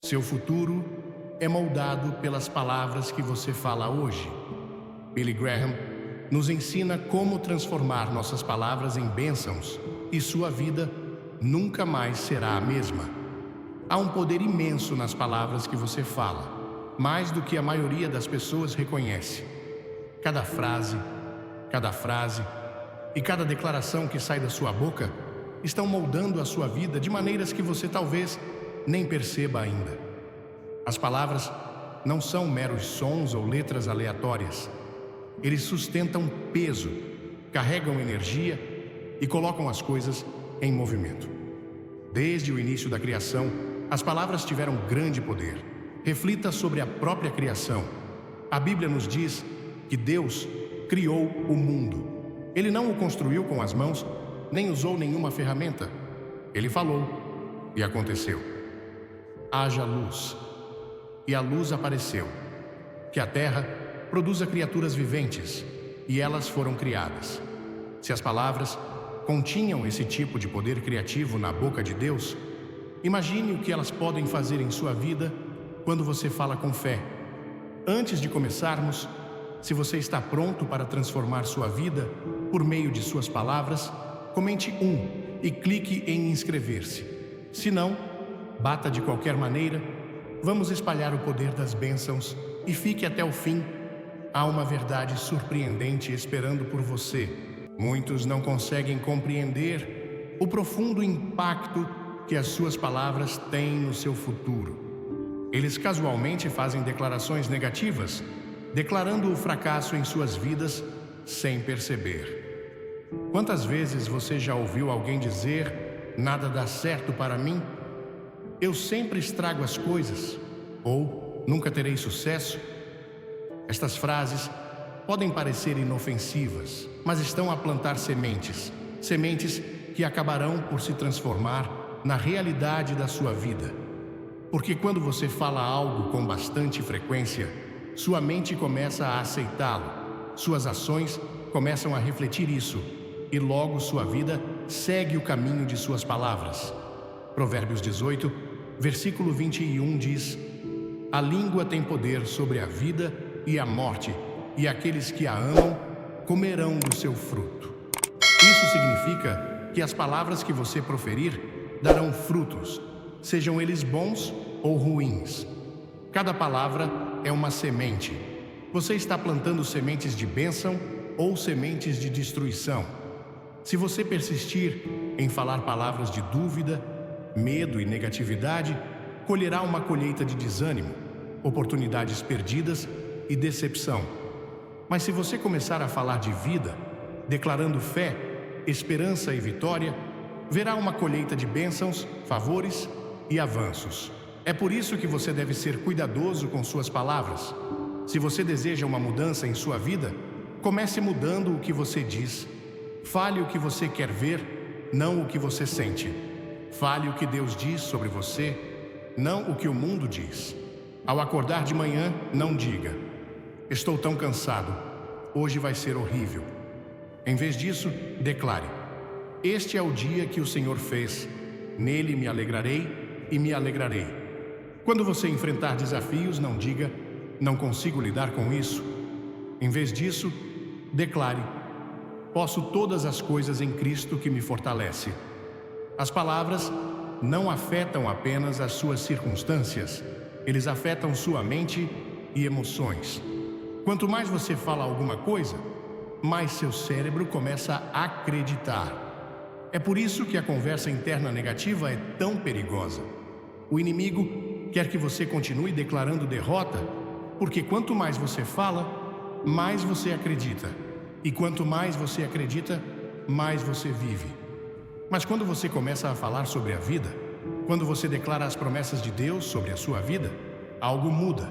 Seu futuro é moldado pelas palavras que você fala hoje. Billy Graham nos ensina como transformar nossas palavras em bênçãos e sua vida nunca mais será a mesma. Há um poder imenso nas palavras que você fala, mais do que a maioria das pessoas reconhece. Cada frase e cada declaração que sai da sua boca estão moldando a sua vida de maneiras que você talvez nem perceba ainda. As palavras não são meros sons ou letras aleatórias. Eles sustentam peso, carregam energia e colocam as coisas em movimento. Desde o início da criação, as palavras tiveram grande poder. Reflita sobre a própria criação. A Bíblia nos diz que Deus criou o mundo. Ele não o construiu com as mãos, nem usou nenhuma ferramenta. Ele falou e aconteceu. Haja luz. E a luz apareceu. Que a terra produza criaturas viventes, e elas foram criadas. Se as palavras continham esse tipo de poder criativo na boca de Deus, imagine o que elas podem fazer em sua vida quando você fala com fé. Antes de começarmos, se você está pronto para transformar sua vida por meio de suas palavras, comente e clique em inscrever-se. Se não, bata de qualquer maneira. Vamos espalhar o poder das bênçãos e fique até o fim. Há uma verdade surpreendente esperando por você. Muitos não conseguem compreender o profundo impacto que as suas palavras têm no seu futuro. Eles casualmente fazem declarações negativas, declarando o fracasso em suas vidas sem perceber. Quantas vezes você já ouviu alguém dizer: "Nada dá certo para mim"? "Eu sempre estrago as coisas", ou "Nunca terei sucesso"? Estas frases podem parecer inofensivas, mas estão a plantar sementes que acabarão por se transformar na realidade da sua vida. Porque quando você fala algo com bastante frequência, sua mente começa a aceitá-lo, suas ações começam a refletir isso, e logo sua vida segue o caminho de suas palavras. Provérbios 18, versículo 21 diz: "A língua tem poder sobre a vida e a morte, e aqueles que a amam comerão do seu fruto." Isso significa que as palavras que você proferir darão frutos, sejam eles bons ou ruins. Cada palavra é uma semente. Você está plantando sementes de bênção ou sementes de destruição. Se você persistir em falar palavras de dúvida, medo e negatividade, colherá uma colheita de desânimo, oportunidades perdidas e decepção. Mas se você começar a falar de vida, declarando fé, esperança e vitória, verá uma colheita de bênçãos, favores e avanços. É por isso que você deve ser cuidadoso com suas palavras. Se você deseja uma mudança em sua vida, comece mudando o que você diz. Fale o que você quer ver, não o que você sente. Fale o que Deus diz sobre você, não o que o mundo diz. Ao acordar de manhã, não diga: "Estou tão cansado, hoje vai ser horrível." Em vez disso, declare: "Este é o dia que o Senhor fez, nele me alegrarei e me alegrarei." Quando você enfrentar desafios, não diga: "Não consigo lidar com isso." Em vez disso, declare: "Posso todas as coisas em Cristo que me fortalece." As palavras não afetam apenas as suas circunstâncias, eles afetam sua mente e emoções. Quanto mais você fala alguma coisa, mais seu cérebro começa a acreditar. É por isso que a conversa interna negativa é tão perigosa. O inimigo quer que você continue declarando derrota, porque quanto mais você fala, mais você acredita. E quanto mais você acredita, mais você vive. Mas quando você começa a falar sobre a vida, quando você declara as promessas de Deus sobre a sua vida, algo muda.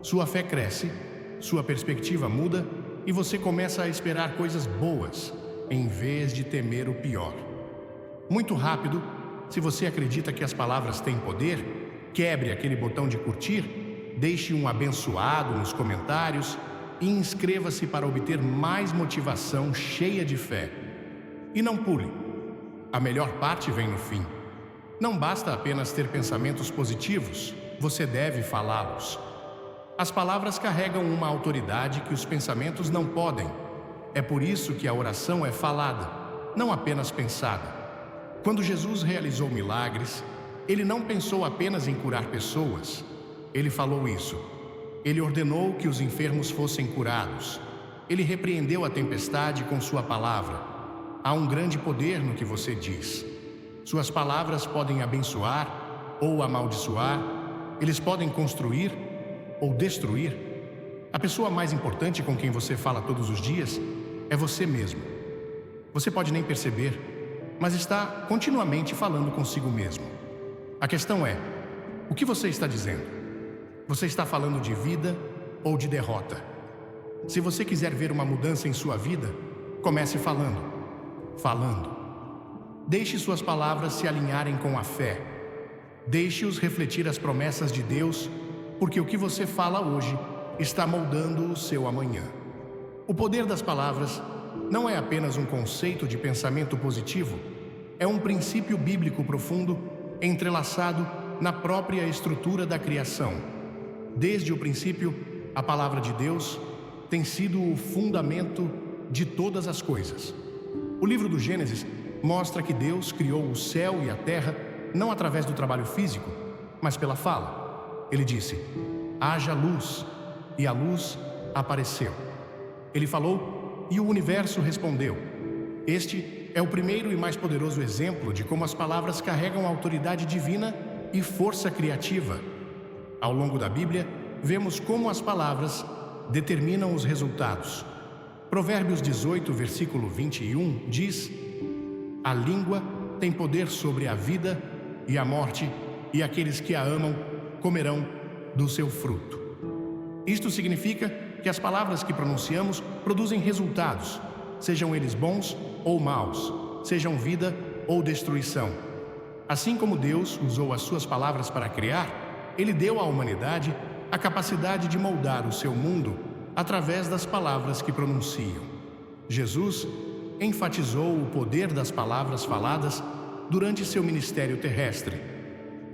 Sua fé cresce, sua perspectiva muda e você começa a esperar coisas boas, em vez de temer o pior. Muito rápido, se você acredita que as palavras têm poder, quebre aquele botão de curtir, deixe um abençoado nos comentários e inscreva-se para obter mais motivação cheia de fé. E não pule. A melhor parte vem no fim. Não basta apenas ter pensamentos positivos, você deve falá-los. As palavras carregam uma autoridade que os pensamentos não podem. É por isso que a oração é falada, não apenas pensada. Quando Jesus realizou milagres, ele não pensou apenas em curar pessoas. Ele falou isso. Ele ordenou que os enfermos fossem curados. Ele repreendeu a tempestade com sua palavra. Há um grande poder no que você diz. Suas palavras podem abençoar ou amaldiçoar. Eles podem construir ou destruir. A pessoa mais importante com quem você fala todos os dias é você mesmo. Você pode nem perceber, mas está continuamente falando consigo mesmo. A questão é, o que você está dizendo? Você está falando de vida ou de derrota? Se você quiser ver uma mudança em sua vida, comece falando. Deixe suas palavras se alinharem com a fé. Deixe-os refletir as promessas de Deus, porque o que você fala hoje está moldando o seu amanhã. O poder das palavras não é apenas um conceito de pensamento positivo, é um princípio bíblico profundo entrelaçado na própria estrutura da criação. Desde o princípio, a palavra de Deus tem sido o fundamento de todas as coisas. O livro do Gênesis mostra que Deus criou o céu e a terra não através do trabalho físico, mas pela fala. Ele disse: haja luz, e a luz apareceu. Ele falou e o universo respondeu. Este é o primeiro e mais poderoso exemplo de como as palavras carregam autoridade divina e força criativa. Ao longo da Bíblia, vemos como as palavras determinam os resultados. Provérbios 18, versículo 21 diz: a língua tem poder sobre a vida e a morte, e aqueles que a amam comerão do seu fruto. Isto significa que as palavras que pronunciamos produzem resultados, sejam eles bons ou maus, sejam vida ou destruição. Assim como Deus usou as suas palavras para criar, Ele deu à humanidade a capacidade de moldar o seu mundo através das palavras que pronunciam. Jesus enfatizou o poder das palavras faladas durante seu ministério terrestre.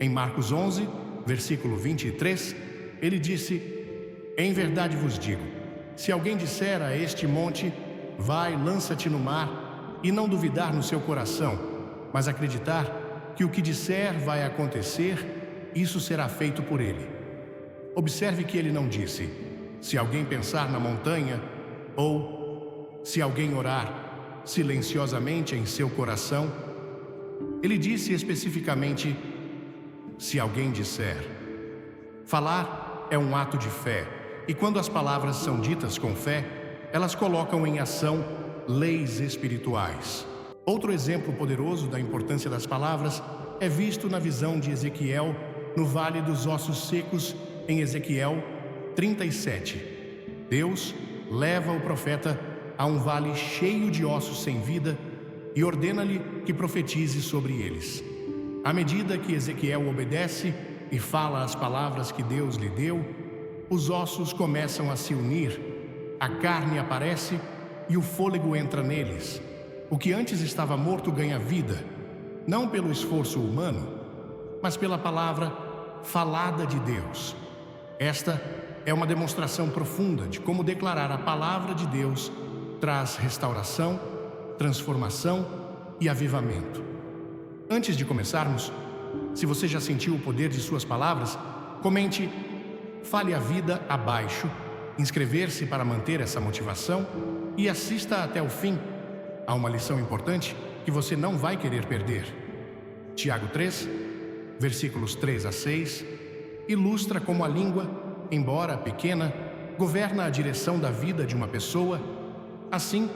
Em Marcos 11, versículo 23, ele disse: em verdade vos digo, se alguém disser a este monte, vai, lança-te no mar, e não duvidar no seu coração, mas acreditar que o que disser vai acontecer, isso será feito por ele. Observe que ele não disse: se alguém pensar na montanha, ou se alguém orar silenciosamente em seu coração. Ele disse especificamente: se alguém disser. Falar é um ato de fé, e quando as palavras são ditas com fé, elas colocam em ação leis espirituais. Outro exemplo poderoso da importância das palavras é visto na visão de Ezequiel no Vale dos Ossos Secos, em Ezequiel 37. Deus leva o profeta a um vale cheio de ossos sem vida e ordena-lhe que profetize sobre eles. À medida que Ezequiel obedece e fala as palavras que Deus lhe deu, os ossos começam a se unir, a carne aparece e o fôlego entra neles. O que antes estava morto ganha vida, não pelo esforço humano, mas pela palavra falada de Deus. Esta é uma demonstração profunda de como declarar a palavra de Deus traz restauração, transformação e avivamento. Antes de começarmos, se você já sentiu o poder de suas palavras, comente "Fale a vida" abaixo, inscrever-se para manter essa motivação e assista até o fim. Há uma lição importante que você não vai querer perder. Tiago 3, versículos 3 a 6, ilustra como a língua, embora pequena, governa a direção da vida de uma pessoa, assim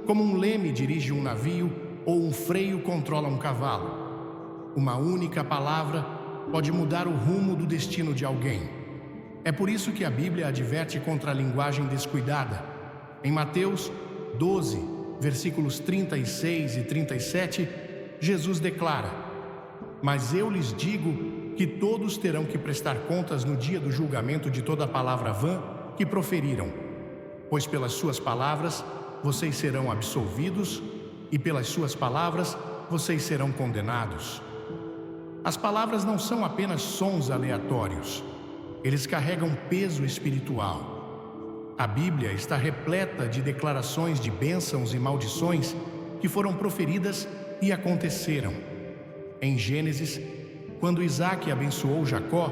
como um leme dirige um navio ou um freio controla um cavalo. Uma única palavra pode mudar o rumo do destino de alguém. É por isso que a Bíblia adverte contra a linguagem descuidada. Em Mateus 12, versículos 36 e 37, Jesus declara: "Mas eu lhes digo que todos terão que prestar contas no dia do julgamento de toda palavra vã que proferiram, pois pelas suas palavras vocês serão absolvidos e pelas suas palavras vocês serão condenados." As palavras não são apenas sons aleatórios. Eles carregam peso espiritual. A Bíblia está repleta de declarações de bênçãos e maldições que foram proferidas e aconteceram. Em Gênesis, quando Isaque abençoou Jacó,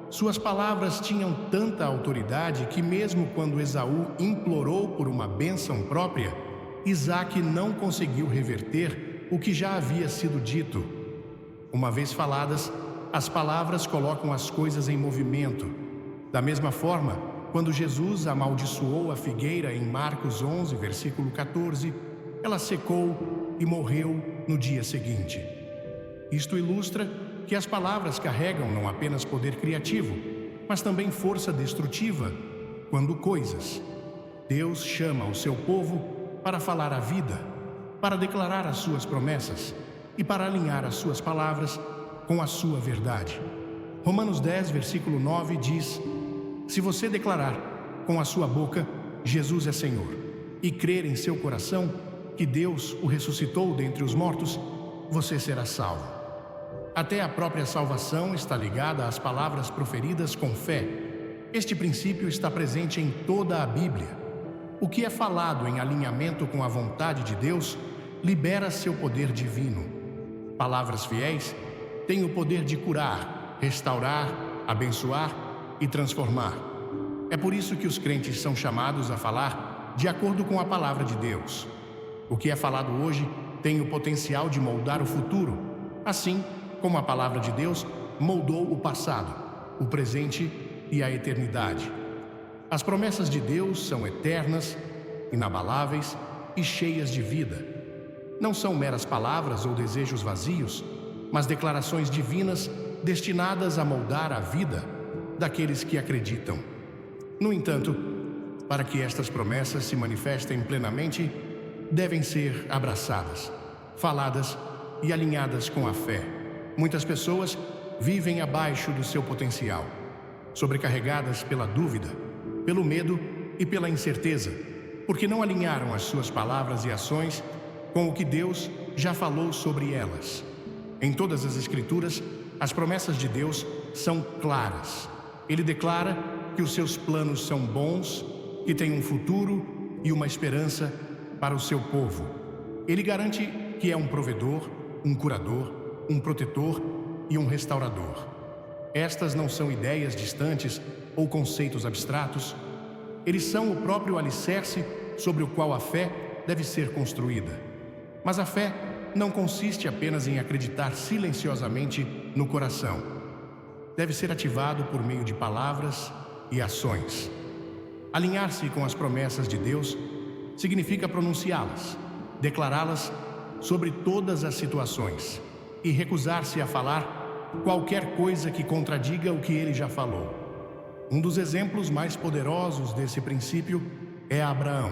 suas palavras tinham tanta autoridade que mesmo quando Esaú implorou por uma bênção própria, Isaque não conseguiu reverter o que já havia sido dito. Uma vez faladas, as palavras colocam as coisas em movimento. Da mesma forma, quando Jesus amaldiçoou a figueira em Marcos 11, versículo 14, ela secou e morreu no dia seguinte. Isto ilustra que as palavras carregam não apenas poder criativo, mas também força destrutiva. Quando coisas, Deus chama o seu povo para falar a vida, para declarar as suas promessas e para alinhar as suas palavras com a sua verdade. Romanos 10, versículo 9 diz: se você declarar com a sua boca Jesus é Senhor e crer em seu coração que Deus o ressuscitou dentre os mortos, você será salvo. Até a própria salvação está ligada às palavras proferidas com fé. Este princípio está presente em toda a Bíblia. O que é falado em alinhamento com a vontade de Deus libera seu poder divino. Palavras fiéis têm o poder de curar, restaurar, abençoar e transformar. É por isso que os crentes são chamados a falar de acordo com a palavra de Deus. O que é falado hoje tem o potencial de moldar o futuro, assim como a palavra de Deus moldou o passado, o presente e a eternidade. As promessas de Deus são eternas, inabaláveis e cheias de vida. Não são meras palavras ou desejos vazios, mas declarações divinas destinadas a moldar a vida daqueles que acreditam. No entanto, para que estas promessas se manifestem plenamente, devem ser abraçadas, faladas e alinhadas com a fé. Muitas pessoas vivem abaixo do seu potencial, sobrecarregadas pela dúvida, pelo medo e pela incerteza, porque não alinharam as suas palavras e ações com o que Deus já falou sobre elas. Em todas as Escrituras, as promessas de Deus são claras. Ele declara que os seus planos são bons, que tem um futuro e uma esperança para o seu povo. Ele garante que é um provedor, um curador, um protetor e um restaurador. Estas não são ideias distantes ou conceitos abstratos. Eles são o próprio alicerce sobre o qual a fé deve ser construída. Mas a fé não consiste apenas em acreditar silenciosamente no coração. Deve ser ativado por meio de palavras e ações. Alinhar-se com as promessas de Deus significa pronunciá-las, declará-las sobre todas as situações e recusar-se a falar qualquer coisa que contradiga o que ele já falou. Um dos exemplos mais poderosos desse princípio é Abraão.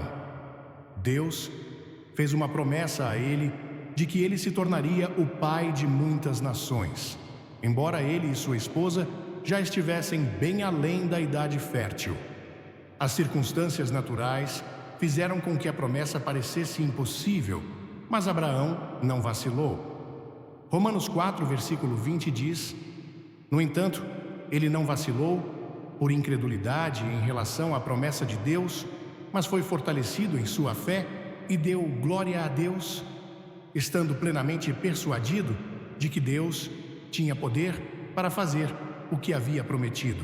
Deus fez uma promessa a ele de que ele se tornaria o pai de muitas nações, embora ele e sua esposa já estivessem bem além da idade fértil. As circunstâncias naturais fizeram com que a promessa parecesse impossível, mas Abraão não vacilou. Romanos 4, versículo 20 diz: no entanto, ele não vacilou por incredulidade em relação à promessa de Deus, mas foi fortalecido em sua fé e deu glória a Deus, estando plenamente persuadido de que Deus tinha poder para fazer o que havia prometido.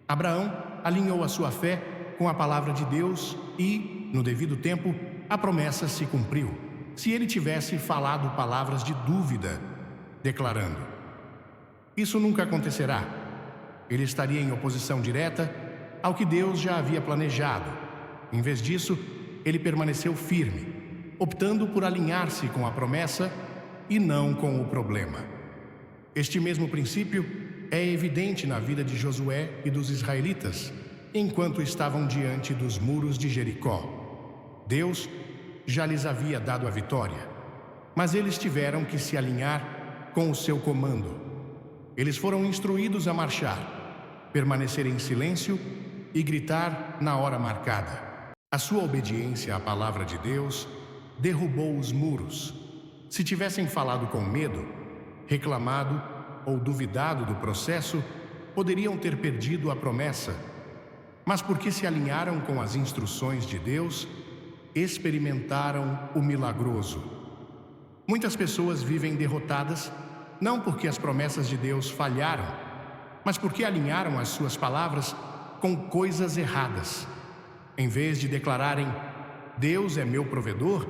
Abraão alinhou a sua fé com a palavra de Deus e, no devido tempo, a promessa se cumpriu. Se ele tivesse falado palavras de dúvida, declarando: isso nunca acontecerá, ele estaria em oposição direta ao que Deus já havia planejado. Em vez disso, ele permaneceu firme, optando por alinhar-se com a promessa e não com o problema. Este mesmo princípio é evidente na vida de Josué e dos israelitas, enquanto estavam diante dos muros de Jericó. Deus já lhes havia dado a vitória, mas eles tiveram que se alinhar com o seu comando. Eles foram instruídos a marchar, permanecer em silêncio e gritar na hora marcada. A sua obediência à palavra de Deus derrubou os muros. Se tivessem falado com medo, reclamado ou duvidado do processo, poderiam ter perdido a promessa, mas porque se alinharam com as instruções de Deus, experimentaram o milagroso. Muitas pessoas vivem derrotadas, não porque as promessas de Deus falharam, mas porque alinharam as suas palavras com coisas erradas. Em vez de declararem, Deus é meu provedor,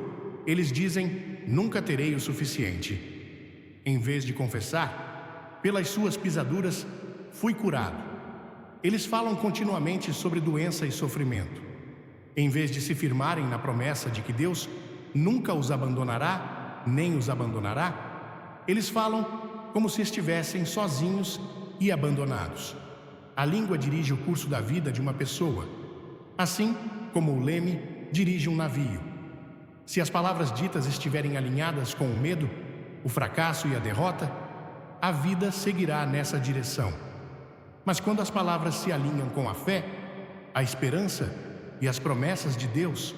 eles dizem, nunca terei o suficiente. Em vez de confessar, pelas suas pisaduras, fui curado. Eles falam continuamente sobre doença e sofrimento. Em vez de se firmarem na promessa de que Deus nunca os abandonará, nem os abandonará, eles falam como se estivessem sozinhos e abandonados. A língua dirige o curso da vida de uma pessoa, assim como o leme dirige um navio. Se as palavras ditas estiverem alinhadas com o medo, o fracasso e a derrota, a vida seguirá nessa direção. Mas quando as palavras se alinham com a fé, a esperança e as promessas de Deus,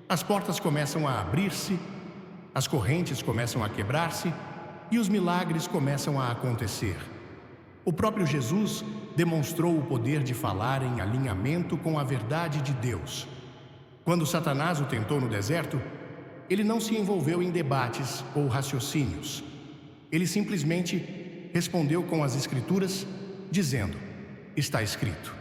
as portas começam a abrir-se, as correntes começam a quebrar-se e os milagres começam a acontecer. O próprio Jesus demonstrou o poder de falar em alinhamento com a verdade de Deus. Quando Satanás o tentou no deserto, ele não se envolveu em debates ou raciocínios. Ele simplesmente respondeu com as Escrituras, dizendo, está escrito.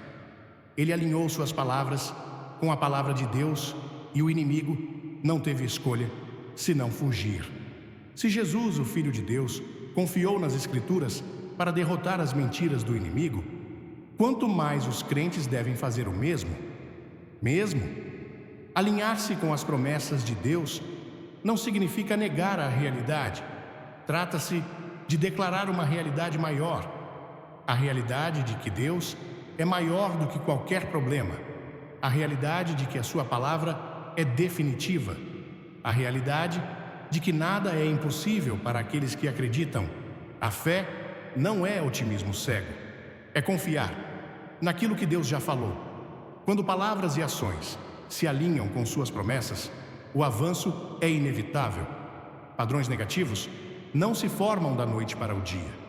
Ele alinhou suas palavras com a palavra de Deus e o inimigo não teve escolha senão fugir. Se Jesus, o Filho de Deus, confiou nas Escrituras para derrotar as mentiras do inimigo, quanto mais os crentes devem fazer o mesmo. Alinhar-se com as promessas de Deus não significa negar a realidade. Trata-se de declarar uma realidade maior. A realidade de que Deus é maior do que qualquer problema. A realidade de que a sua palavra é definitiva. A realidade de que nada é impossível para aqueles que acreditam. A fé não é otimismo cego. É confiar naquilo que Deus já falou. Quando palavras e ações se alinham com suas promessas, o avanço é inevitável. Padrões negativos não se formam da noite para o dia.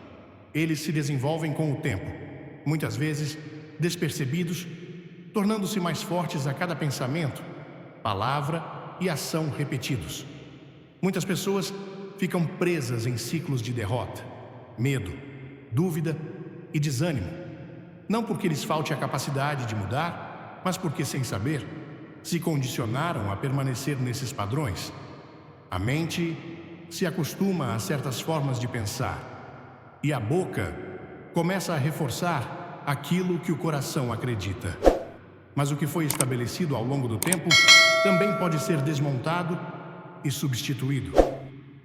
Eles se desenvolvem com o tempo, muitas vezes despercebidos, tornando-se mais fortes a cada pensamento, palavra e ação repetidos. Muitas pessoas ficam presas em ciclos de derrota, medo, dúvida e desânimo, não porque lhes falte a capacidade de mudar, mas porque, sem saber, se condicionaram a permanecer nesses padrões. A mente se acostuma a certas formas de pensar, e a boca começa a reforçar aquilo que o coração acredita. Mas o que foi estabelecido ao longo do tempo também pode ser desmontado e substituído.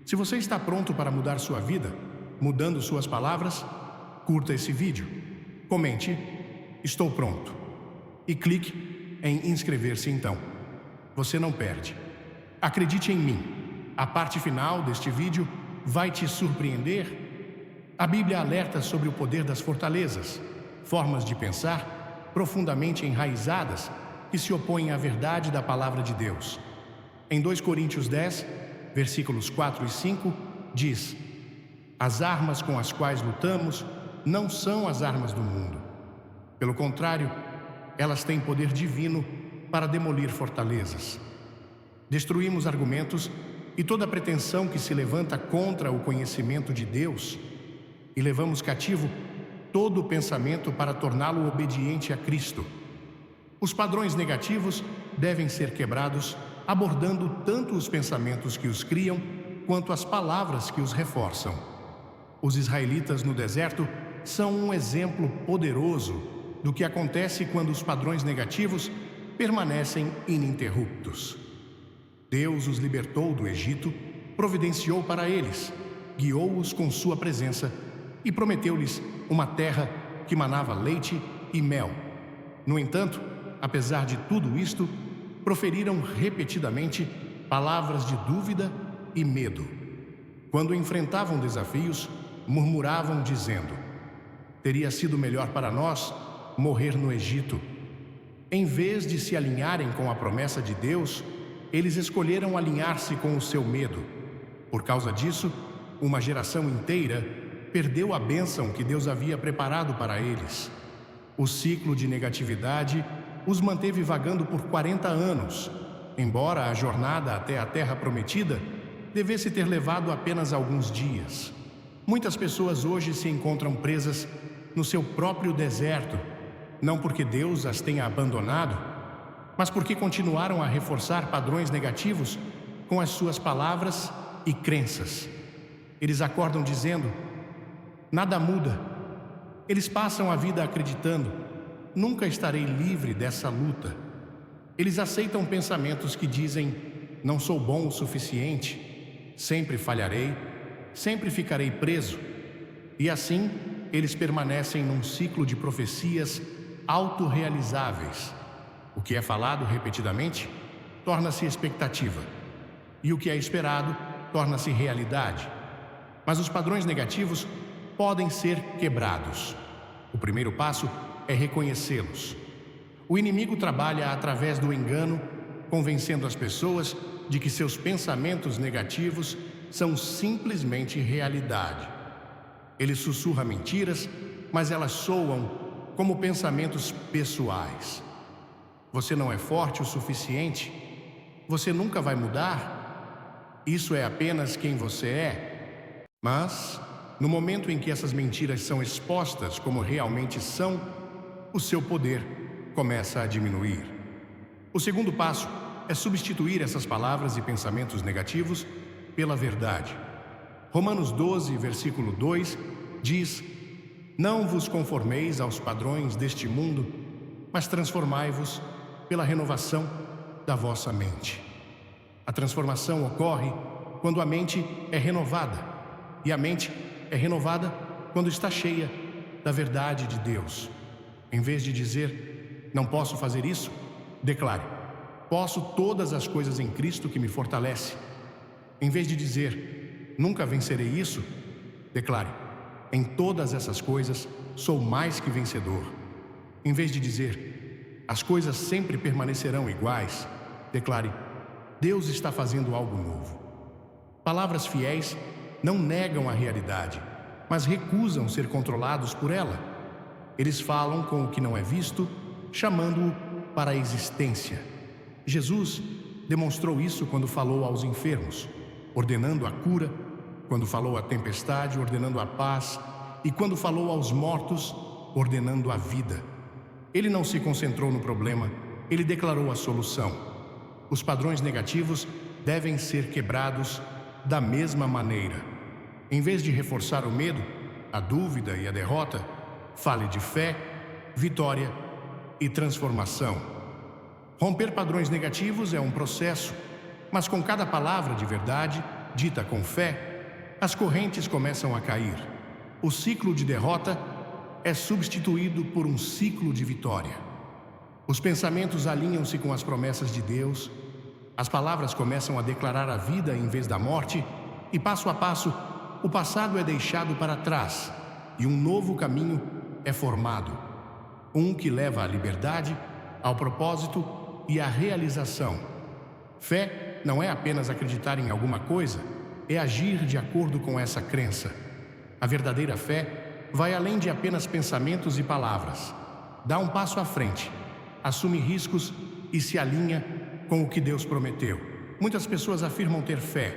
Se você está pronto para mudar sua vida, mudando suas palavras, curta esse vídeo, comente, estou pronto, e clique em inscrever-se então. Você não perde. Acredite em mim, a parte final deste vídeo vai te surpreender. A Bíblia alerta sobre o poder das fortalezas, formas de pensar profundamente enraizadas que se opõem à verdade da palavra de Deus. Em 2 Coríntios 10, versículos 4 e 5, diz: as armas com as quais lutamos não são as armas do mundo. Pelo contrário, elas têm poder divino para demolir fortalezas. Destruímos argumentos e toda pretensão que se levanta contra o conhecimento de Deus, e levamos cativo todo o pensamento para torná-lo obediente a Cristo. Os padrões negativos devem ser quebrados, abordando tanto os pensamentos que os criam, quanto as palavras que os reforçam. Os israelitas no deserto são um exemplo poderoso do que acontece quando os padrões negativos permanecem ininterruptos. Deus os libertou do Egito, providenciou para eles, guiou-os com sua presença e prometeu-lhes uma terra que manava leite e mel. No entanto, apesar de tudo isto, proferiram repetidamente palavras de dúvida e medo. Quando enfrentavam desafios, murmuravam dizendo: teria sido melhor para nós morrer no Egito. Em vez de se alinharem com a promessa de Deus, eles escolheram alinhar-se com o seu medo. Por causa disso, uma geração inteira perdeu a bênção que Deus havia preparado para eles. O ciclo de negatividade os manteve vagando por 40 anos, embora a jornada até a Terra Prometida devesse ter levado apenas alguns dias. Muitas pessoas hoje se encontram presas no seu próprio deserto, não porque Deus as tenha abandonado, mas porque continuaram a reforçar padrões negativos com as suas palavras e crenças. Eles acordam dizendo: nada muda. Eles passam a vida acreditando: nunca estarei livre dessa luta. Eles aceitam pensamentos que dizem: não sou bom o suficiente, sempre falharei, sempre ficarei preso. E assim, eles permanecem num ciclo de profecias autorrealizáveis. O que é falado repetidamente torna-se expectativa, e o que é esperado torna-se realidade. Mas os padrões negativos podem ser quebrados. O primeiro passo é reconhecê-los. O inimigo trabalha através do engano, convencendo as pessoas de que seus pensamentos negativos são simplesmente realidade. Ele sussurra mentiras, mas elas soam como pensamentos pessoais. Você não é forte o suficiente? Você nunca vai mudar? Isso é apenas quem você é? Mas, no momento em que essas mentiras são expostas como realmente são, o seu poder começa a diminuir. O segundo passo é substituir essas palavras e pensamentos negativos pela verdade. Romanos 12, versículo 2, diz: não vos conformeis aos padrões deste mundo, mas transformai-vos pela renovação da vossa mente. A transformação ocorre quando a mente é renovada, e a mente é renovada quando está cheia da verdade de Deus. Em vez de dizer: não posso fazer isso, declare: posso todas as coisas em Cristo que me fortalece. Em vez de dizer: nunca vencerei isso, declare: em todas essas coisas sou mais que vencedor. Em vez de dizer: as coisas sempre permanecerão iguais, declare: Deus está fazendo algo novo. Palavras fiéis não negam a realidade, mas recusam ser controlados por ela. Eles falam com o que não é visto, chamando-o para a existência. Jesus demonstrou isso quando falou aos enfermos, ordenando a cura, quando falou à tempestade, ordenando a paz, e quando falou aos mortos, ordenando a vida. Ele não se concentrou no problema, ele declarou a solução. Os padrões negativos devem ser quebrados da mesma maneira. Em vez de reforçar o medo, a dúvida e a derrota, fale de fé, vitória e transformação. Romper padrões negativos é um processo, mas com cada palavra de verdade, dita com fé, as correntes começam a cair. O ciclo de derrota é substituído por um ciclo de vitória. Os pensamentos alinham-se com as promessas de Deus, as palavras começam a declarar a vida em vez da morte, e passo a passo, o passado é deixado para trás e um novo caminho é formado. Um que leva à liberdade, ao propósito e à realização. Fé não é apenas acreditar em alguma coisa, é agir de acordo com essa crença. A verdadeira fé vai além de apenas pensamentos e palavras. Dá um passo à frente, assume riscos e se alinha com o que Deus prometeu. Muitas pessoas afirmam ter fé,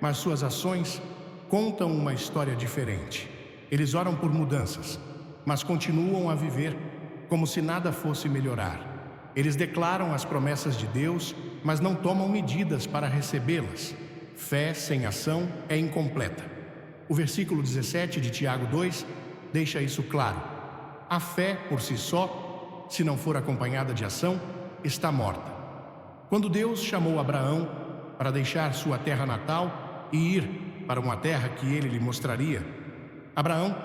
mas suas ações contam uma história diferente. Eles oram por mudanças, mas continuam a viver como se nada fosse melhorar. Eles declaram as promessas de Deus, mas não tomam medidas para recebê-las. Fé sem ação é incompleta. O versículo 17 de Tiago 2 deixa isso claro. A fé por si só, se não for acompanhada de ação, está morta. Quando Deus chamou Abraão para deixar sua terra natal e ir para uma terra que ele lhe mostraria, Abraão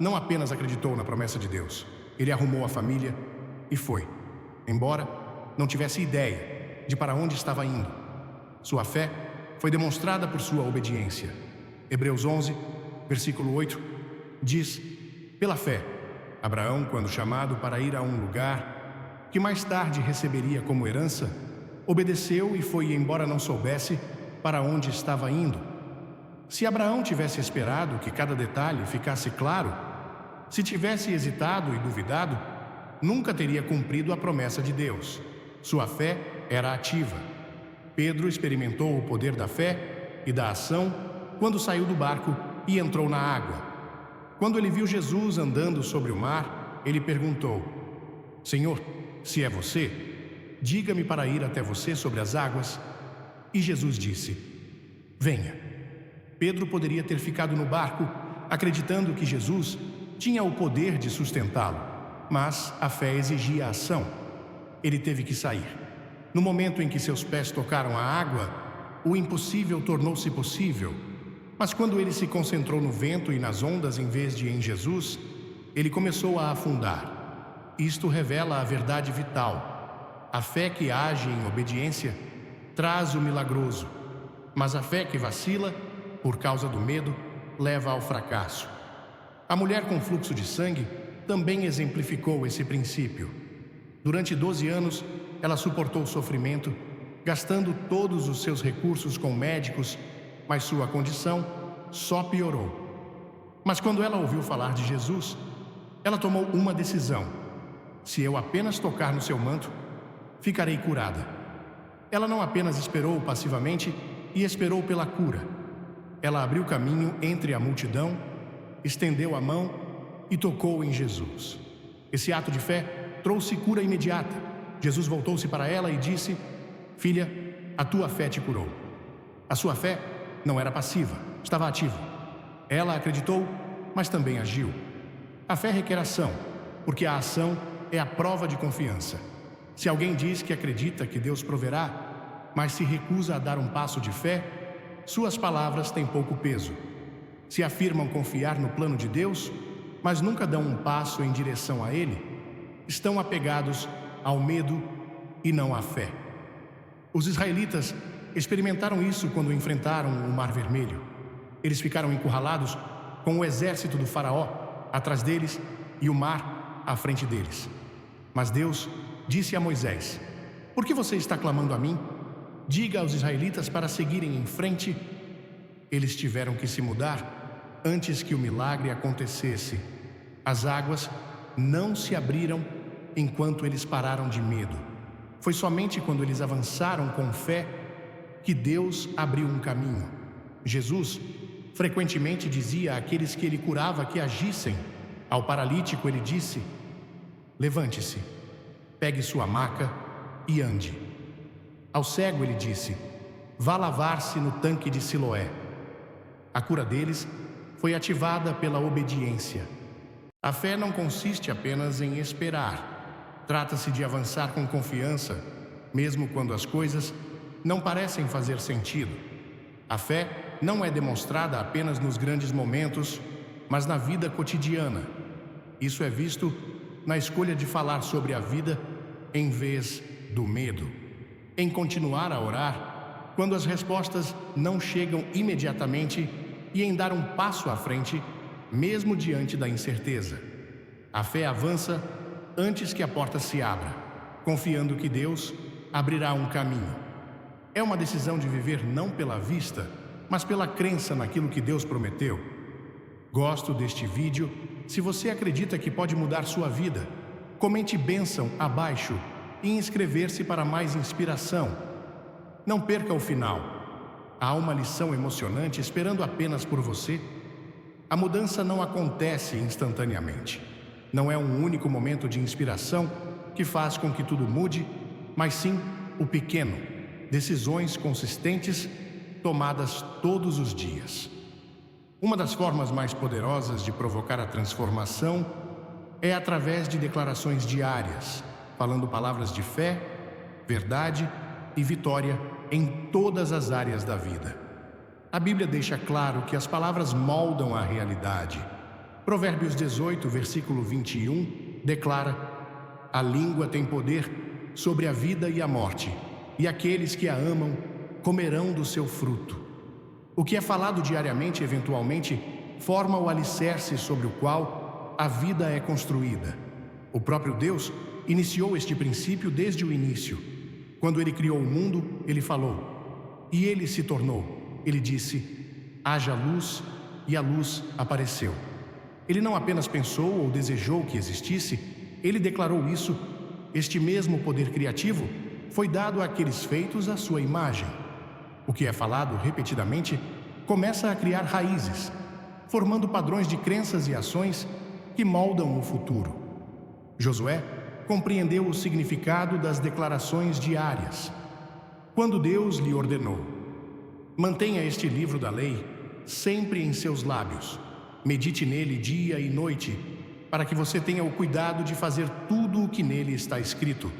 não apenas acreditou na promessa de Deus, ele arrumou a família e foi, embora não tivesse ideia de para onde estava indo. Sua fé foi demonstrada por sua obediência. Hebreus 11, versículo 8, diz: pela fé, Abraão, quando chamado para ir a um lugar que mais tarde receberia como herança, obedeceu e foi, embora não soubesse para onde estava indo. Se Abraão tivesse esperado que cada detalhe ficasse claro, se tivesse hesitado e duvidado, nunca teria cumprido a promessa de Deus. Sua fé era ativa. Pedro experimentou o poder da fé e da ação quando saiu do barco e entrou na água. Quando ele viu Jesus andando sobre o mar, ele perguntou: Senhor, se é você, diga-me para ir até você sobre as águas. E Jesus disse: venha. Pedro poderia ter ficado no barco, acreditando que Jesus tinha o poder de sustentá-lo, mas a fé exigia ação. Ele teve que sair. No momento em que seus pés tocaram a água, o impossível tornou-se possível. Mas quando ele se concentrou no vento e nas ondas em vez de em Jesus, ele começou a afundar. Isto revela a verdade vital. A fé que age em obediência traz o milagroso, mas a fé que vacila, por causa do medo, leva ao fracasso. A mulher com fluxo de sangue também exemplificou esse princípio. Durante 12 anos, ela suportou o sofrimento, gastando todos os seus recursos com médicos, mas sua condição só piorou. Mas quando ela ouviu falar de Jesus, ela tomou uma decisão: se eu apenas tocar no seu manto, ficarei curada. Ela não apenas esperou passivamente e esperou pela cura. Ela abriu caminho entre a multidão, estendeu a mão e tocou em Jesus. Esse ato de fé trouxe cura imediata. Jesus voltou-se para ela e disse: filha, a tua fé te curou. A sua fé não era passiva, estava ativa. Ela acreditou, mas também agiu. A fé requer ação, porque a ação é a prova de confiança. Se alguém diz que acredita que Deus proverá, mas se recusa a dar um passo de fé, suas palavras têm pouco peso. Se afirmam confiar no plano de Deus, mas nunca dão um passo em direção a Ele, estão apegados ao medo e não à fé. Os israelitas experimentaram isso quando enfrentaram o Mar Vermelho. Eles ficaram encurralados com o exército do faraó atrás deles e o mar à frente deles. Mas Deus disse a Moisés: por que você está clamando a mim? Diga aos israelitas para seguirem em frente. Eles tiveram que se mudar antes que o milagre acontecesse. As águas não se abriram enquanto eles pararam de medo. Foi somente quando eles avançaram com fé que Deus abriu um caminho. Jesus frequentemente dizia àqueles que ele curava que agissem. Ao paralítico ele disse: levante-se, pegue sua maca e ande. Ao cego ele disse: vá lavar-se no tanque de Siloé. A cura deles foi ativada pela obediência. A fé não consiste apenas em esperar. Trata-se de avançar com confiança, mesmo quando as coisas não parecem fazer sentido. A fé não é demonstrada apenas nos grandes momentos, mas na vida cotidiana. Isso é visto na escolha de falar sobre a vida em vez do medo, em continuar a orar quando as respostas não chegam imediatamente e em dar um passo à frente, mesmo diante da incerteza. A fé avança antes que a porta se abra, confiando que Deus abrirá um caminho. É uma decisão de viver não pela vista, mas pela crença naquilo que Deus prometeu. Gosto deste vídeo. Se você acredita que pode mudar sua vida, comente bênção abaixo e inscrever-se para mais inspiração. Não perca o final. Há uma lição emocionante esperando apenas por você. A mudança não acontece instantaneamente. Não é um único momento de inspiração que faz com que tudo mude, mas sim o pequeno, decisões consistentes tomadas todos os dias. Uma das formas mais poderosas de provocar a transformação é através de declarações diárias, falando palavras de fé, verdade e vitória em todas as áreas da vida. A Bíblia deixa claro que as palavras moldam a realidade. Provérbios 18, versículo 21, declara: a língua tem poder sobre a vida e a morte, e aqueles que a amam comerão do seu fruto. O que é falado diariamente, eventualmente, forma o alicerce sobre o qual a vida é construída. O próprio Deus iniciou este princípio desde o início. Quando ele criou o mundo, ele falou, e ele se tornou. Ele disse: haja luz, e a luz apareceu. Ele não apenas pensou ou desejou que existisse, ele declarou isso. Este mesmo poder criativo foi dado àqueles feitos à sua imagem. O que é falado repetidamente começa a criar raízes, formando padrões de crenças e ações que moldam o futuro. Josué compreendeu o significado das declarações diárias. Quando Deus lhe ordenou: mantenha este livro da lei sempre em seus lábios, medite nele dia e noite, para que você tenha o cuidado de fazer tudo o que nele está escrito.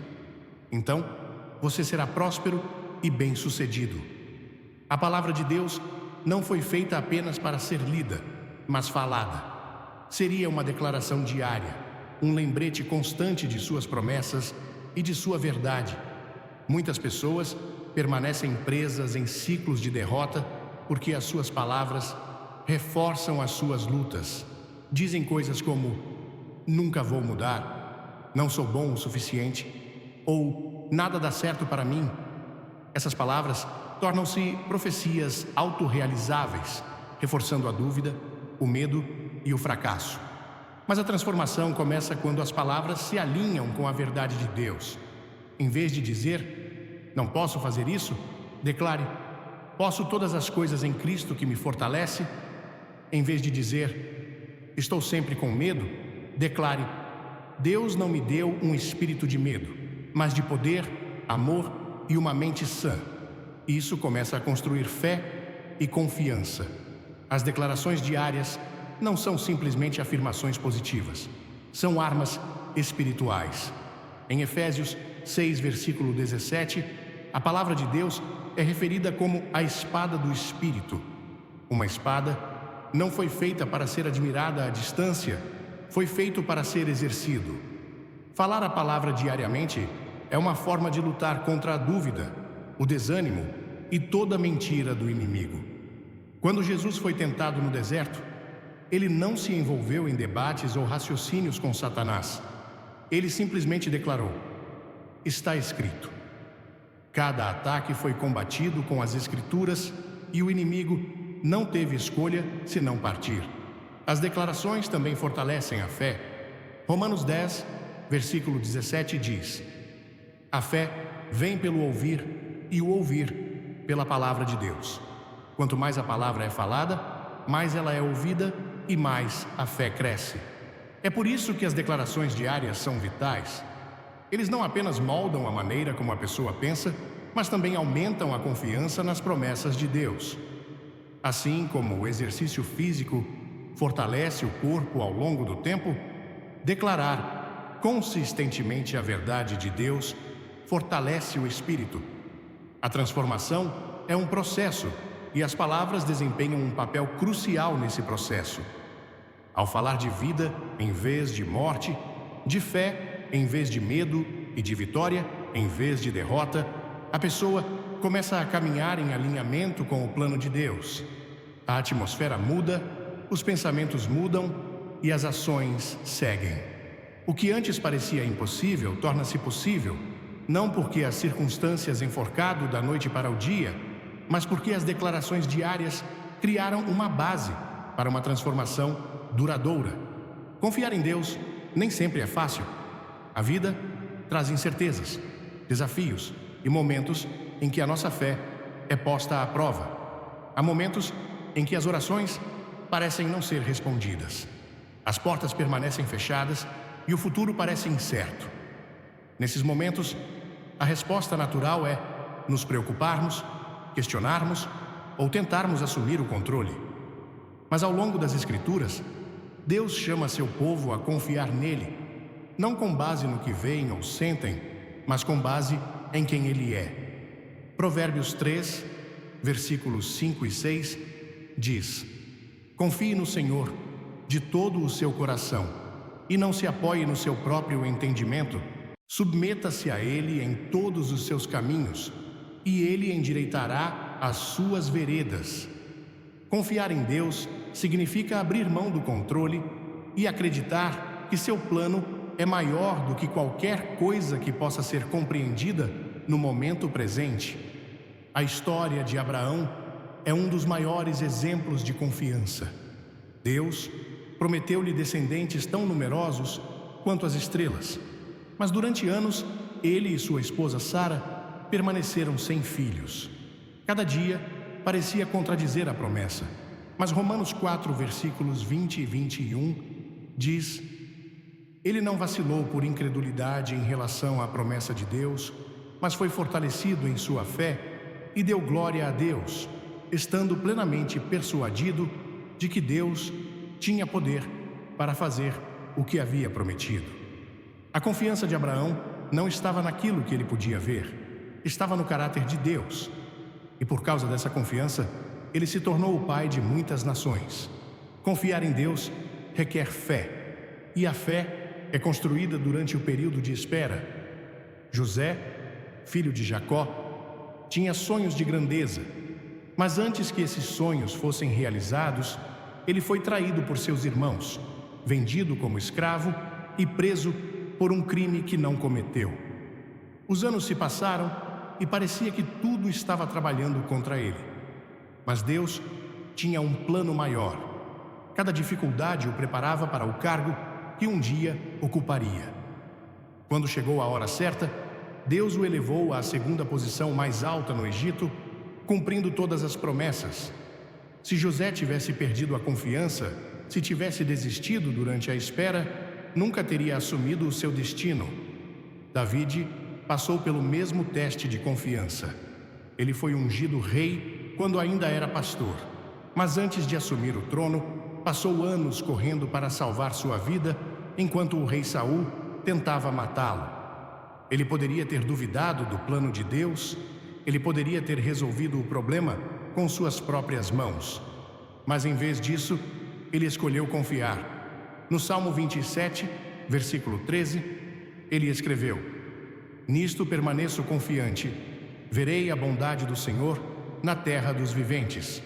Então, você será próspero e bem-sucedido. A palavra de Deus não foi feita apenas para ser lida, mas falada. Seria uma declaração diária, um lembrete constante de suas promessas e de sua verdade. Muitas pessoas permanecem presas em ciclos de derrota porque as suas palavras reforçam as suas lutas. Dizem coisas como: nunca vou mudar, não sou bom o suficiente, ou nada dá certo para mim. Essas palavras tornam-se profecias autorrealizáveis, reforçando a dúvida, o medo e o fracasso. Mas a transformação começa quando as palavras se alinham com a verdade de Deus. Em vez de dizer: não posso fazer isso, declare: posso todas as coisas em Cristo que me fortalece. Em vez de dizer: estou sempre com medo, declare: Deus não me deu um espírito de medo, mas de poder, amor e uma mente sã. Isso começa a construir fé e confiança. As declarações diárias não são simplesmente afirmações positivas, são armas espirituais. Em Efésios 6, versículo 17, a palavra de Deus é referida como a espada do Espírito. Uma espada não foi feita para ser admirada à distância, foi feito para ser exercido. Falar a palavra diariamente é uma forma de lutar contra a dúvida, o desânimo e toda mentira do inimigo. Quando Jesus foi tentado no deserto, ele não se envolveu em debates ou raciocínios com Satanás. Ele simplesmente declarou: está escrito. Cada ataque foi combatido com as Escrituras e o inimigo não teve escolha senão partir. As declarações também fortalecem a fé. Romanos 10, versículo 17 diz: a fé vem pelo ouvir e o ouvir pela palavra de Deus. Quanto mais a palavra é falada, mais ela é ouvida e mais a fé cresce. É por isso que as declarações diárias são vitais. Eles não apenas moldam a maneira como a pessoa pensa, mas também aumentam a confiança nas promessas de Deus. Assim como o exercício físico fortalece o corpo ao longo do tempo, declarar consistentemente a verdade de Deus fortalece o espírito. A transformação é um processo e as palavras desempenham um papel crucial nesse processo. Ao falar de vida em vez de morte, de fé em vez de medo e de vitória em vez de derrota, a pessoa começa a caminhar em alinhamento com o plano de Deus. A atmosfera muda, os pensamentos mudam e as ações seguem. O que antes parecia impossível torna-se possível, não porque as circunstâncias enforcado da noite para o dia, mas porque as declarações diárias criaram uma base para uma transformação duradoura. Confiar em Deus nem sempre é fácil. A vida traz incertezas, desafios e momentos em que a nossa fé é posta à prova. Há momentos em que as orações parecem não ser respondidas. As portas permanecem fechadas e o futuro parece incerto. Nesses momentos, a resposta natural é nos preocuparmos, questionarmos ou tentarmos assumir o controle. Mas ao longo das Escrituras, Deus chama seu povo a confiar nele, não com base no que veem ou sentem, mas com base em quem ele é. Provérbios 3, versículos 5 e 6, diz: confie no Senhor de todo o seu coração e não se apoie no seu próprio entendimento. Submeta-se a Ele em todos os seus caminhos e Ele endireitará as suas veredas. Confiar em Deus significa abrir mão do controle e acreditar que seu plano é maior do que qualquer coisa que possa ser compreendida no momento presente. A história de Abraão é um dos maiores exemplos de confiança. Deus prometeu-lhe descendentes tão numerosos quanto as estrelas, mas durante anos ele e sua esposa Sara permaneceram sem filhos. Cada dia parecia contradizer a promessa, mas Romanos 4, versículos 20 e 21 diz: ele não vacilou por incredulidade em relação à promessa de Deus, mas foi fortalecido em sua fé e deu glória a Deus, estando plenamente persuadido de que Deus tinha poder para fazer o que havia prometido. A confiança de Abraão não estava naquilo que ele podia ver, estava no caráter de Deus. E por causa dessa confiança, ele se tornou o pai de muitas nações. Confiar em Deus requer fé, e a fé é construída durante o período de espera. José, filho de Jacó, tinha sonhos de grandeza, mas antes que esses sonhos fossem realizados, ele foi traído por seus irmãos, vendido como escravo e preso por um crime que não cometeu. Os anos se passaram e parecia que tudo estava trabalhando contra ele. Mas Deus tinha um plano maior. Cada dificuldade o preparava para o cargo que um dia ocuparia. Quando chegou a hora certa, Deus o elevou à segunda posição mais alta no Egito, cumprindo todas as promessas. Se José tivesse perdido a confiança, se tivesse desistido durante a espera, nunca teria assumido o seu destino. David passou pelo mesmo teste de confiança. Ele foi ungido rei quando ainda era pastor, mas antes de assumir o trono, passou anos correndo para salvar sua vida, enquanto o rei Saul tentava matá-lo. Ele poderia ter duvidado do plano de Deus, ele poderia ter resolvido o problema com suas próprias mãos, mas em vez disso, ele escolheu confiar. No Salmo 27, versículo 13, ele escreveu: nisto permaneço confiante, verei a bondade do Senhor na terra dos viventes.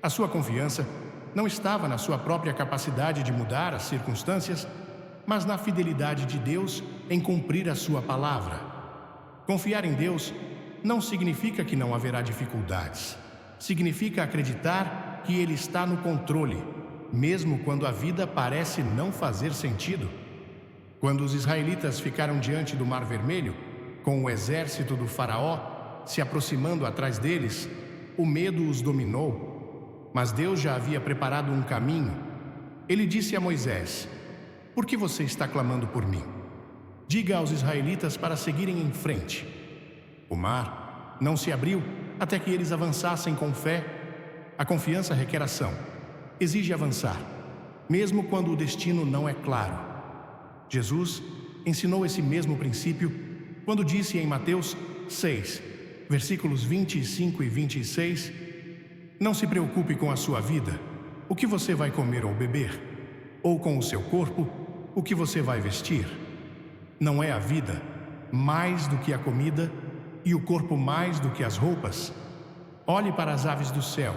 A sua confiança não estava na sua própria capacidade de mudar as circunstâncias, mas na fidelidade de Deus em cumprir a sua palavra. Confiar em Deus não significa que não haverá dificuldades. Significa acreditar que Ele está no controle, mesmo quando a vida parece não fazer sentido. Quando os israelitas ficaram diante do Mar Vermelho, com o exército do faraó se aproximando atrás deles, o medo os dominou, mas Deus já havia preparado um caminho. Ele disse a Moisés: por que você está clamando por mim? Diga aos israelitas para seguirem em frente. O mar não se abriu até que eles avançassem com fé. A confiança requer ação, exige avançar, mesmo quando o destino não é claro. Jesus ensinou esse mesmo princípio quando disse em Mateus 6, versículos 25 e 26, não se preocupe com a sua vida, o que você vai comer ou beber, ou com o seu corpo, o que você vai vestir. Não é a vida mais do que a comida e o corpo mais do que as roupas? Olhe para as aves do céu.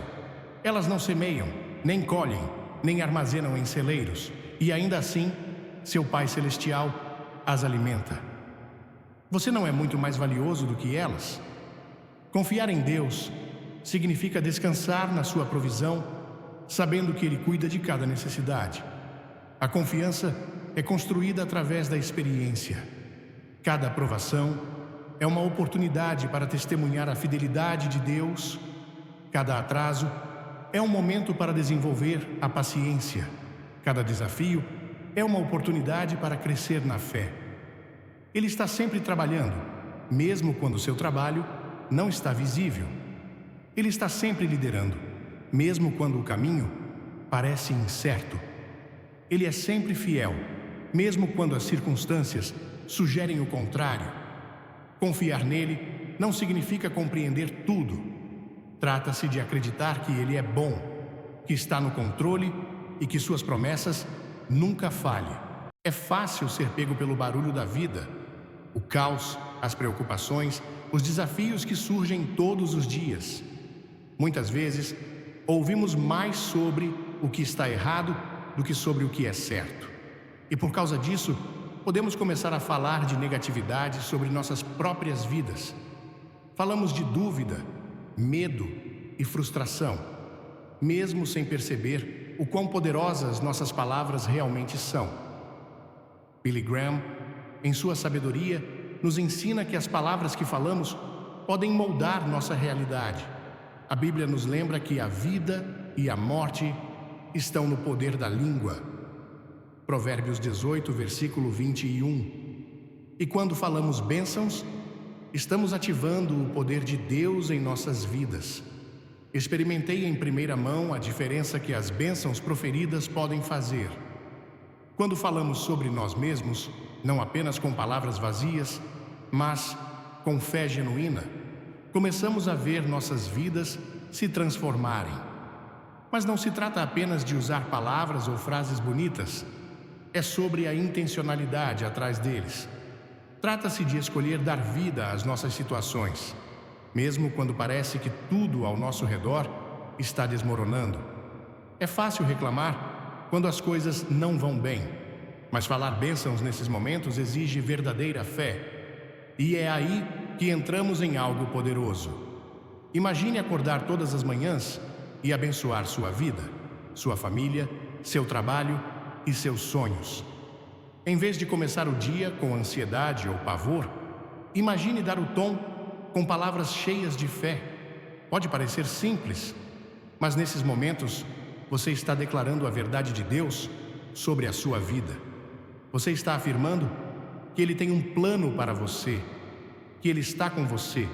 Elas não semeiam, nem colhem, nem armazenam em celeiros, e ainda assim, seu Pai Celestial as alimenta. Você não é muito mais valioso do que elas? Confiar em Deus significa descansar na sua provisão, sabendo que Ele cuida de cada necessidade. A confiança é construída através da experiência. Cada aprovação é uma oportunidade para testemunhar a fidelidade de Deus. Cada atraso é um momento para desenvolver a paciência. Cada desafio é uma oportunidade para crescer na fé. Ele está sempre trabalhando, mesmo quando seu trabalho não está visível. Ele está sempre liderando, mesmo quando o caminho parece incerto. Ele é sempre fiel, mesmo quando as circunstâncias sugerem o contrário. Confiar nele não significa compreender tudo. Trata-se de acreditar que ele é bom, que está no controle e que suas promessas nunca falhem. É fácil ser pego pelo barulho da vida, o caos, as preocupações, os desafios que surgem todos os dias. Muitas vezes, ouvimos mais sobre o que está errado do que sobre o que é certo. E por causa disso, podemos começar a falar de negatividade sobre nossas próprias vidas. Falamos de dúvida, medo, e frustração, mesmo sem perceber o quão poderosas nossas palavras realmente são. Billy Graham, em sua sabedoria, nos ensina que as palavras que falamos podem moldar nossa realidade. A Bíblia nos lembra que a vida e a morte estão no poder da língua. Provérbios 18, versículo 21. E quando falamos bênçãos, estamos ativando o poder de Deus em nossas vidas. Experimentei em primeira mão a diferença que as bênçãos proferidas podem fazer. Quando falamos sobre nós mesmos, não apenas com palavras vazias, mas com fé genuína, começamos a ver nossas vidas se transformarem. Mas não se trata apenas de usar palavras ou frases bonitas, é sobre a intencionalidade atrás deles. Trata-se de escolher dar vida às nossas situações, mesmo quando parece que tudo ao nosso redor está desmoronando. É fácil reclamar quando as coisas não vão bem, mas falar bênçãos nesses momentos exige verdadeira fé. E é aí que entramos em algo poderoso. Imagine acordar todas as manhãs e abençoar sua vida, sua família, seu trabalho e seus sonhos. Em vez de começar o dia com ansiedade ou pavor, imagine dar o tom com palavras cheias de fé. Pode parecer simples, mas nesses momentos você está declarando a verdade de Deus sobre a sua vida. Você está afirmando que Ele tem um plano para você, que Ele está com você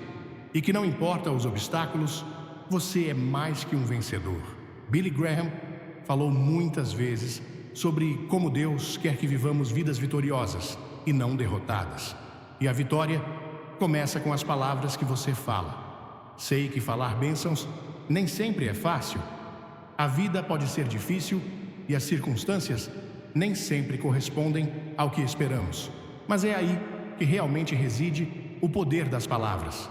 e que não importa os obstáculos, você é mais que um vencedor. Billy Graham falou muitas vezes sobre como Deus quer que vivamos vidas vitoriosas e não derrotadas. E a vitória começa com as palavras que você fala. Sei que falar bênçãos nem sempre é fácil. A vida pode ser difícil e as circunstâncias nem sempre correspondem ao que esperamos. Mas é aí que realmente reside o poder das palavras.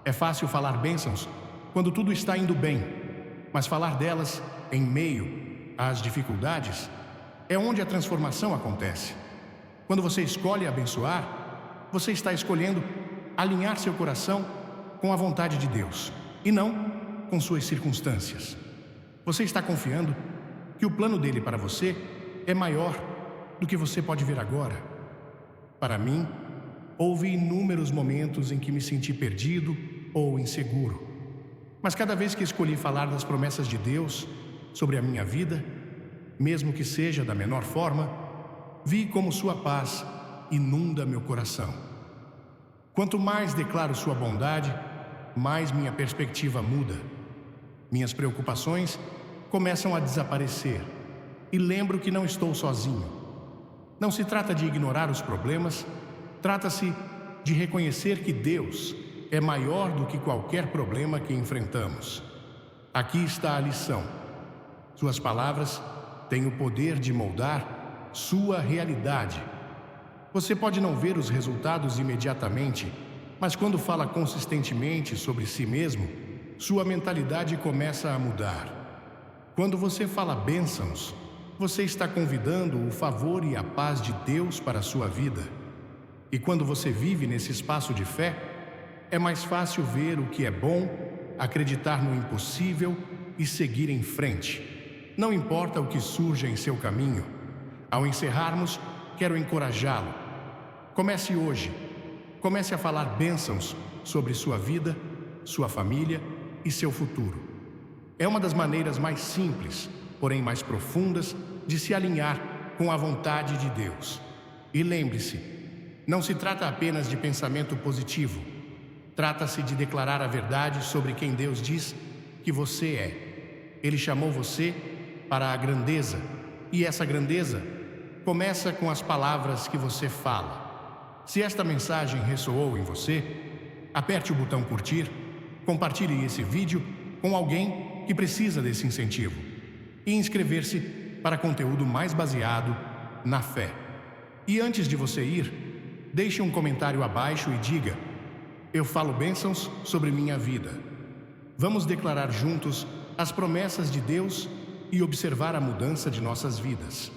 É fácil falar bênçãos quando tudo está indo bem, mas falar delas em meio às dificuldades é onde a transformação acontece. Quando você escolhe abençoar, você está escolhendo alinhar seu coração com a vontade de Deus e não com suas circunstâncias. Você está confiando que o plano dele para você é maior do que você pode ver agora. Para mim, houve inúmeros momentos em que me senti perdido ou inseguro. Mas cada vez que escolhi falar das promessas de Deus sobre a minha vida, mesmo que seja da menor forma, vi como sua paz inunda meu coração. Quanto mais declaro sua bondade, mais minha perspectiva muda. Minhas preocupações começam a desaparecer e lembro que não estou sozinho. Não se trata de ignorar os problemas, trata-se de reconhecer que Deus é maior do que qualquer problema que enfrentamos. Aqui está a lição. Suas palavras têm o poder de moldar sua realidade. Você pode não ver os resultados imediatamente, mas quando fala consistentemente sobre si mesmo, sua mentalidade começa a mudar. Quando você fala bênçãos, você está convidando o favor e a paz de Deus para a sua vida. E quando você vive nesse espaço de fé, é mais fácil ver o que é bom, acreditar no impossível e seguir em frente. Não importa o que surja em seu caminho. Ao encerrarmos, quero encorajá-lo. Comece hoje. Comece a falar bênçãos sobre sua vida, sua família e seu futuro. É uma das maneiras mais simples, porém mais profundas, de se alinhar com a vontade de Deus. E lembre-se, não se trata apenas de pensamento positivo. Trata-se de declarar a verdade sobre quem Deus diz que você é. Ele chamou você para a grandeza, e essa grandeza começa com as palavras que você fala. Se esta mensagem ressoou em você, aperte o botão curtir, compartilhe esse vídeo com alguém que precisa desse incentivo e inscrever-se para conteúdo mais baseado na fé. E antes de você ir, deixe um comentário abaixo e diga: eu falo bênçãos sobre minha vida. Vamos declarar juntos as promessas de Deus e observar a mudança de nossas vidas.